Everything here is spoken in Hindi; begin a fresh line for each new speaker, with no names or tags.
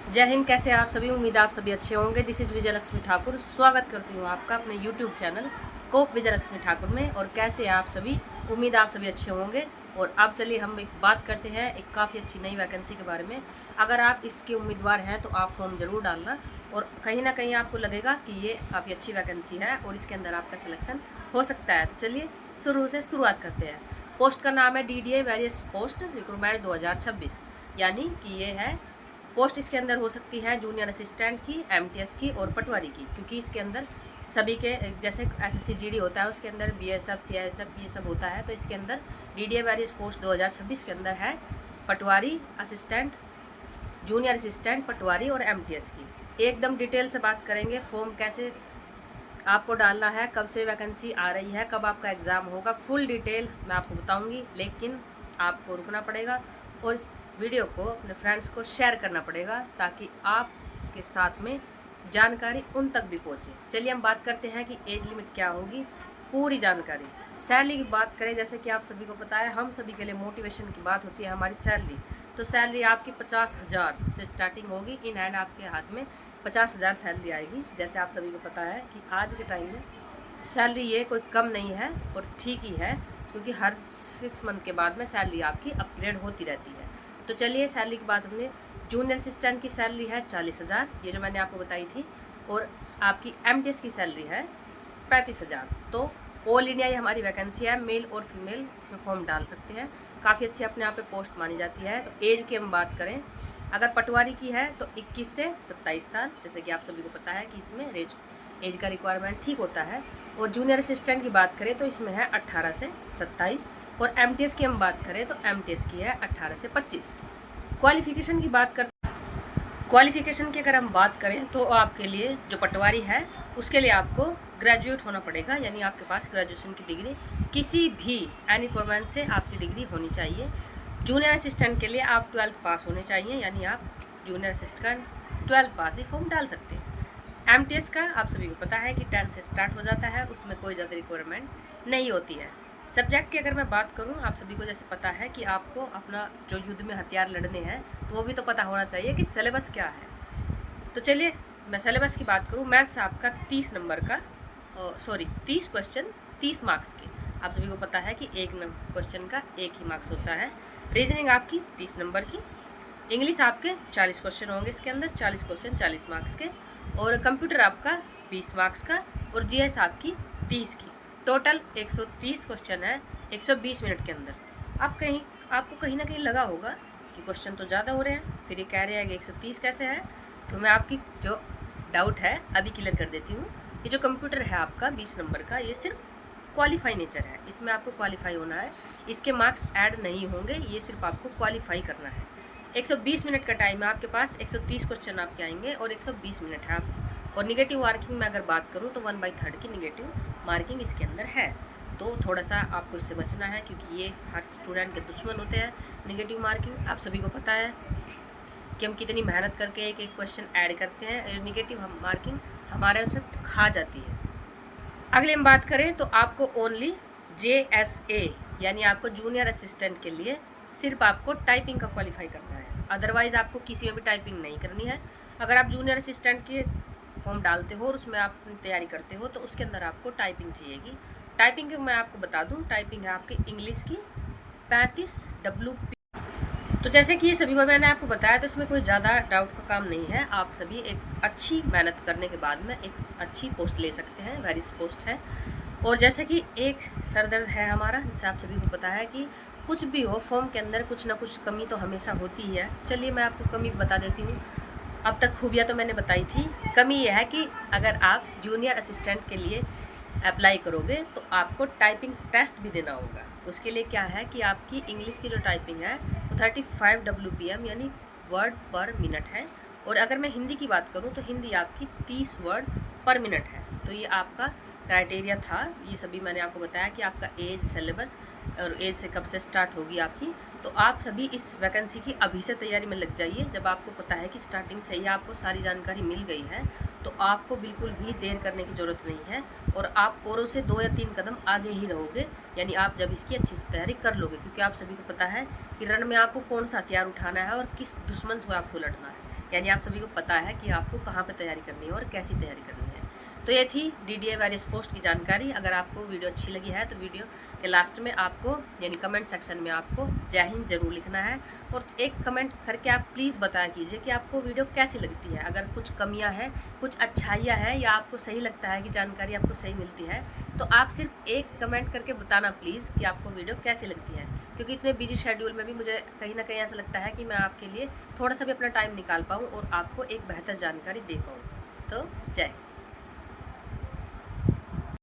जय हिंद। कैसे हैं आप सभी? उम्मीद आप सभी अच्छे होंगे। दिस इज़ विजय लक्ष्मी ठाकुर। स्वागत करती हूँ आपका अपने यूट्यूब चैनल कोप विजय लक्ष्मी ठाकुर में। और कैसे हैं आप सभी? उम्मीद आप सभी अच्छे होंगे। और अब चलिए हम एक बात करते हैं एक काफ़ी अच्छी नई वैकेंसी के बारे में। अगर आप इसके उम्मीदवार हैं तो आप फॉर्म ज़रूर डालना, और कहीं ना कहीं आपको लगेगा कि ये काफ़ी अच्छी वैकेंसी है और इसके अंदर आपका सिलेक्शन हो सकता है। तो चलिए शुरू से शुरुआत करते हैं। पोस्ट का नाम है DDA वेरियस पोस्ट रिक्रूटमेंट 2026, यानी कि ये है पोस्ट इसके अंदर हो सकती है जूनियर असिस्टेंट की, MTS की और पटवारी की, क्योंकि इसके अंदर सभी के जैसे SSC GD होता है उसके अंदर BSF CISF ये सब होता है। तो इसके अंदर DDA वेरियस पोस्ट 2026 के अंदर है पटवारी असिस्टेंट, जूनियर असिस्टेंट, पटवारी और MTS की। एकदम डिटेल से बात करेंगे। फॉर्म कैसे आपको डालना है, कब से वैकेंसी आ रही है, कब आपका एग्ज़ाम होगा, फुल डिटेल मैं आपको बताऊंगी। लेकिन आपको रुकना पड़ेगा और इस वीडियो को अपने फ्रेंड्स को शेयर करना पड़ेगा ताकि आपके साथ में जानकारी उन तक भी पहुंचे। चलिए हम बात करते हैं कि एज लिमिट क्या होगी, पूरी जानकारी। सैलरी की बात करें, जैसे कि आप सभी को पता है, हम सभी के लिए मोटिवेशन की बात होती है हमारी सैलरी। तो सैलरी आपकी 50,000 से स्टार्टिंग होगी। इन हैंड आपके हाथ में 50,000 सैलरी आएगी। जैसे आप सभी को पता है कि आज के टाइम में सैलरी ये कोई कम नहीं है और ठीक ही है, क्योंकि हर 6 मंथ के बाद में सैलरी आपकी अपग्रेड होती रहती है। तो चलिए सैलरी की बात हमने, जूनियर असिस्टेंट की सैलरी है 40,000, ये जो मैंने आपको बताई थी। और आपकी MTS की सैलरी है 35,000। तो ऑल इंडिया ये हमारी वैकेंसी है, मेल और फीमेल इसमें फॉर्म डाल सकते हैं। काफ़ी अच्छी अपने आप पे पोस्ट मानी जाती है। तो एज की हम बात करें, अगर पटवारी की है तो 21 से 27 साल, जैसे कि आप सभी को पता है कि इसमें एज का रिक्वायरमेंट ठीक होता है। और जूनियर असिस्टेंट की बात करें तो इसमें है 18 से 27। और MTS की हम बात करें तो MTS की है 18 से 25। क्वालिफिकेशन की बात कर क्वालिफिकेशन की अगर हम बात करें तो आपके लिए जो पटवारी है उसके लिए आपको ग्रेजुएट होना पड़ेगा, यानी आपके पास ग्रेजुएशन की डिग्री किसी भी एनी गवर्नमेंट से आपकी डिग्री होनी चाहिए। जूनियर असिस्टेंट के लिए आप 12th पास होने चाहिए, यानी आप जूनियर असिस्टेंट 12th पास ही फॉर्म डाल सकते हैं। MTS का आप सभी को पता है कि 10 से स्टार्ट हो जाता है, उसमें कोई ज़्यादा रिक्वायरमेंट नहीं होती है। सब्जेक्ट की अगर मैं बात करूं, आप सभी को जैसे पता है कि आपको अपना जो युद्ध में हथियार लड़ने हैं तो वो भी तो पता होना चाहिए कि सिलेबस क्या है। तो चलिए मैं सिलेबस की बात करूं, मैथ्स आपका 30 नंबर का, 30 क्वेश्चन 30 मार्क्स के। आप सभी को पता है कि एक क्वेश्चन का एक ही मार्क्स होता है। रीजनिंग आपकी 30 नंबर की। इंग्लिश आपके 40 क्वेश्चन होंगे इसके अंदर, 40 क्वेश्चन 40 मार्क्स के। और कंप्यूटर आपका 20 मार्क्स का। और GS आपकी 30 की। टोटल 130 क्वेश्चन है 120 मिनट के अंदर। आपको कहीं ना कहीं लगा होगा कि क्वेश्चन तो ज़्यादा हो रहे हैं, फिर ये कह रहे हैं कि 130 कैसे है। तो मैं आपकी जो डाउट है अभी क्लियर कर देती हूँ। ये जो कंप्यूटर है आपका 20 नंबर का, ये सिर्फ क्वालिफाई नेचर है, इसमें आपको क्वालिफाई होना है। इसके मार्क्स ऐड नहीं होंगे, ये सिर्फ आपको क्वालिफाई करना है। 120 मिनट का टाइम है आपके पास, 130 क्वेश्चन आपके आएंगे और 120 मिनट है आप। और निगेटिव मार्किंग में अगर बात करूँ तो 1/3 की निगेटिव मार्किंग इसके अंदर है। तो थोड़ा सा आपको इससे बचना है, क्योंकि ये हर स्टूडेंट के दुश्मन होते हैं निगेटिव मार्किंग। आप सभी को पता है कि हम कितनी मेहनत करके एक एक क्वेश्चन ऐड करते हैं, निगेटिव मार्किंग हमारे उसे खा जाती है। अगले हम बात करें तो आपको ओनली JSA यानी आपको जूनियर असिस्टेंट के लिए सिर्फ आपको टाइपिंग का क्वालिफाई करना है, अदरवाइज आपको किसी में भी टाइपिंग नहीं करनी है। अगर आप जूनियर असिस्टेंट के फॉर्म डालते हो और उसमें आप तैयारी करते हो तो उसके अंदर आपको टाइपिंग चाहिएगी। टाइपिंग मैं आपको बता दूं, टाइपिंग है आपकी इंग्लिश की 35 WP। तो जैसे कि ये सभी मैंने आपको बताया, तो इसमें कोई ज़्यादा डाउट का काम नहीं है। आप सभी एक अच्छी मेहनत करने के बाद में एक अच्छी पोस्ट ले सकते हैं, वेरियस पोस्ट है। और जैसे कि एक सर दर्द है हमारा, जिससे आप सभी को पता है कि कुछ भी हो फॉर्म के अंदर कुछ ना कुछ कमी तो हमेशा होती ही है। चलिए मैं आपको कमी बता देती हूँ। अब तक खूबियाँ तो मैंने बताई थी, कमी यह है कि अगर आप जूनियर असिस्टेंट के लिए अप्लाई करोगे तो आपको टाइपिंग टेस्ट भी देना होगा। उसके लिए क्या है कि आपकी इंग्लिश की जो टाइपिंग है वो 35 WPM यानी वर्ड पर मिनट है। और अगर मैं हिंदी की बात करूं तो हिंदी आपकी 30 वर्ड पर मिनट है। तो ये आपका क्राइटेरिया था, ये सभी मैंने आपको बताया कि आपका एज, सिलेबस और एज से कब से स्टार्ट होगी आपकी। तो आप सभी इस वैकेंसी की अभी से तैयारी में लग जाइए। जब आपको पता है कि स्टार्टिंग से ही आपको सारी जानकारी मिल गई है तो आपको बिल्कुल भी देर करने की ज़रूरत नहीं है, और आप औरों से 2 या 3 कदम आगे ही रहोगे। यानी आप जब इसकी अच्छी से तैयारी कर लोगे, क्योंकि आप सभी को पता है कि रण में आपको कौन सा हथियार उठाना है और किस दुश्मन से आपको लड़ना है। यानी आप सभी को पता है कि आपको कहाँ पे तैयारी करनी है और कैसी तैयारी करनी है। तो ये थी DDA वेरियस पोस्ट की जानकारी। अगर आपको वीडियो अच्छी लगी है तो वीडियो के लास्ट में आपको यानी कमेंट सेक्शन में आपको जय हिंद जरूर लिखना है, और एक कमेंट करके आप प्लीज़ बताया कीजिए कि आपको वीडियो कैसी लगती है। अगर कुछ कमियां हैं, कुछ अच्छाइयाँ हैं, या आपको सही लगता है कि जानकारी आपको सही मिलती है, तो आप सिर्फ एक कमेंट करके बताना प्लीज़ कि आपको वीडियो कैसी लगती है। क्योंकि इतने बिजी शेड्यूल में भी मुझे कहीं ना कहीं ऐसा लगता है कि मैं आपके लिए थोड़ा सा भी अपना टाइम निकाल पाऊँ और आपको एक बेहतर जानकारी दे पाऊँ। तो जय।